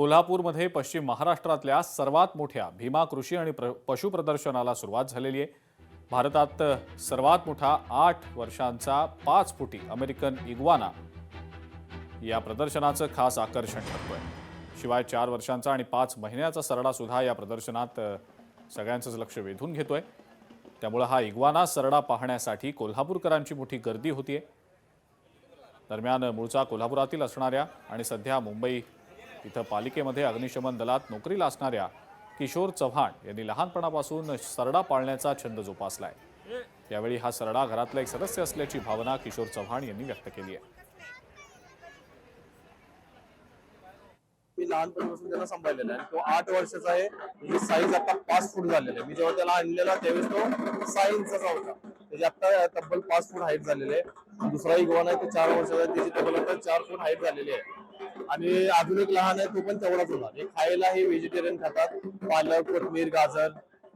कोल्हापूरमध्ये पश्चिम महाराष्ट्रातल्या सर्वात मोठ्या भीमा कृषी आणि पशु प्रदर्शनाला सुरुवात झालेली आहे। भारतात सर्वात मोठा 8 वर्षांचा 5 फुटी अमेरिकन इग्वाना या प्रदर्शनाचं खास आकर्षण ठरतोय। शिवाय 4 वर्षांचा आणि 5 महिन्याचा सरडा सुद्धा या प्रदर्शनात सगळ्यांचंच लक्ष वेधून घेतोय। त्यामुळे हा इग्वाना सरडा पाहण्यासाठी कोल्हापूरकरांची मोठी गर्दी होतीये। दरम्यान मूळचा कोल्हापुरातील असणाऱ्या आणि सध्या मुंबई इथं पालिकेमध्ये अग्निशमन दलात नोकरीला असणाऱ्या किशोर चव्हाण यांनी लहानपणापासून सरडा पाळण्याचा छंद जोपासलाय। यावेळी हा सरडा घरातला एक सदस्य असल्याची भावना किशोर चव्हाण यांनी व्यक्त केली आहे। मी लहानपणापासून त्याला सांभाळलेला आहे। तो 8 वर्षाचा आहे। त्याची साईज आता 5 फूट झालेली आहे। मी जेव्हा त्याला आणलेला त्यावेळेस तो 6 इंचाचा होता। त्याची आता तब्बल 5 फूट हाईट झालेली आहे। दुसरा इग्वाना आहे तो 4 वर्षाचा आहे। त्याची तब्बल आता 4 फूट हाईट झालेली आहे। आणि अजून एक लहान आहे तो पण तेवढाच होणार। हे खायला हे व्हेजिटेरियन खातात। पालक, कोथिंबीर, गाजर,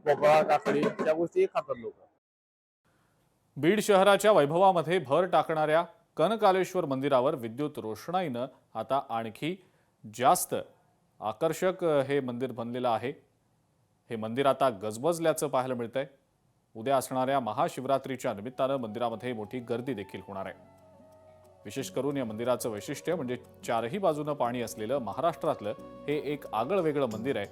भोपळा, काकडी त्या गोष्टी खातात लोक। बीड शहराच्या वैभवामध्ये भर टाकणाऱ्या कनकालेश्वर मंदिरावर विद्युत रोषणाईनं आता आणखी जास्त आकर्षक हे मंदिर बनलेलं आहे। हे मंदिर आता गजबजल्याचं पाहायला मिळतंय। उद्या असणाऱ्या महाशिवरात्रीच्या निमित्तानं मंदिरामध्ये मोठी गर्दी देखील होणार आहे। विशेष करून या मंदिराचं वैशिष्ट्य म्हणजे चारही बाजूनं पाणी असलेलं महाराष्ट्रातलं हे एक आगळंवेगळं मंदिर आहे।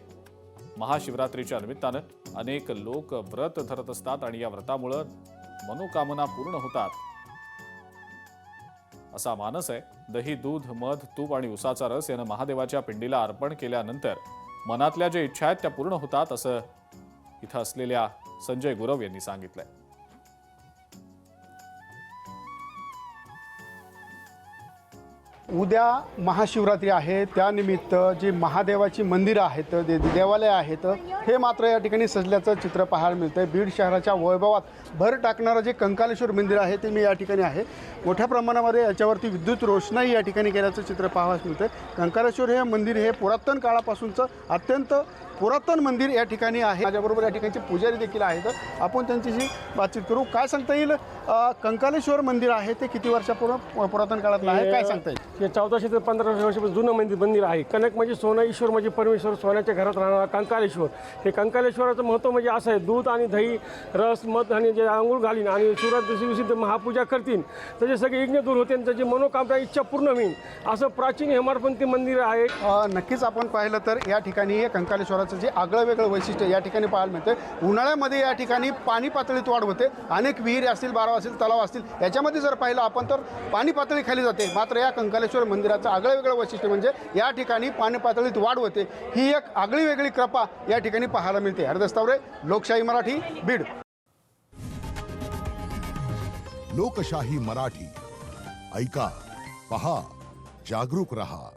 महाशिवरात्रीच्या निमित्तानं अनेक लोक व्रत धरत असतात आणि या व्रतामुळे मनोकामना पूर्ण होतात असा मानस आहे। दही, दूध, मध, तूप आणि उसाचा रस यानं महादेवाच्या पिंडीला अर्पण केल्यानंतर मनातल्या ज्या इच्छा आहेत त्या पूर्ण होतात असं इथं असलेल्या संजय गुरव यांनी सांगितलंय। उद्या महाशिवरात्री आहे, त्यानिमित्त जी महादेवाची मंदिरं आहेत, देवालय आहेत, हे मात्र या ठिकाणी सजल्याचं चित्र पाहायला मिळतंय। बीड शहराच्या वैभवात भर टाकणारं जे कंकालेश्वर मंदिर आहे ते मी या ठिकाणी आहे। मोठ्या प्रमाणामध्ये याच्यावरती विद्युत रोषणाई या ठिकाणी केल्याचं चित्र पाहायला मिळतंय। कंकालेश्वर हे मंदिर हे पुरातन काळापासूनचं अत्यंत पुरातन मंदिर या ठिकाणी आहे। माझ्याबरोबर या ठिकाणचे पुजारी देखील आहेत, आपण त्यांच्याशी बातचीत करू। काय सांगता येईल, कंकालेश्वर मंदिर आहे ते किती वर्षापूर्वी पुरातन काळातलं आहे, काय सांगता येईल? हे 1400 ते 1500 वर्षापासून जुनं मंदिर आहे। कनक म्हणजे सोनं, ईश्वर म्हणजे परमेश्वर, सोन्याच्या घरात राहणारा कंकालेश्वर। हे कंकालेश्वराचं महत्त्व म्हणजे असं आहे, दूध आणि दही, रस, मध आणि जे आंघोळ घालीन आणि शिवरात्री दिवशी महापूजा करतील त्याचे सगळे यज्ञ दूर होते आणि त्याची मनोकामना इच्छा पूर्ण होईल असं प्राचीन हेमाडपंथी मंदिर आहे। नक्कीच आपण पाहिलं तर या ठिकाणी हे कंकालेश्वराचं जे आगळं वेगळं वैशिष्ट्य या ठिकाणी पाहायला मिळतं। उन्हाळ्यामध्ये या ठिकाणी पाणी पातळीत वाढ होते। अनेक विहीर असतील, बाराव असतील, तलाव असतील, याच्यामध्ये जर पाहिलं आपण तर पाणी पातळी खाली जाते। मात्र या कंकालेश्वर मंदिराचं आगळं वेगळं वैशिष्ट्य म्हणजे या ठिकाणी पाणी पातळीत वाढ होते। ही एक आगळी वेगळी कृपा या ठिकाणी पाहायला मिळते। हरदास तावरे, लोकशाही मराठी, बीड। लोकशाही मराठी, ऐका, पहा, जागरूक रहा।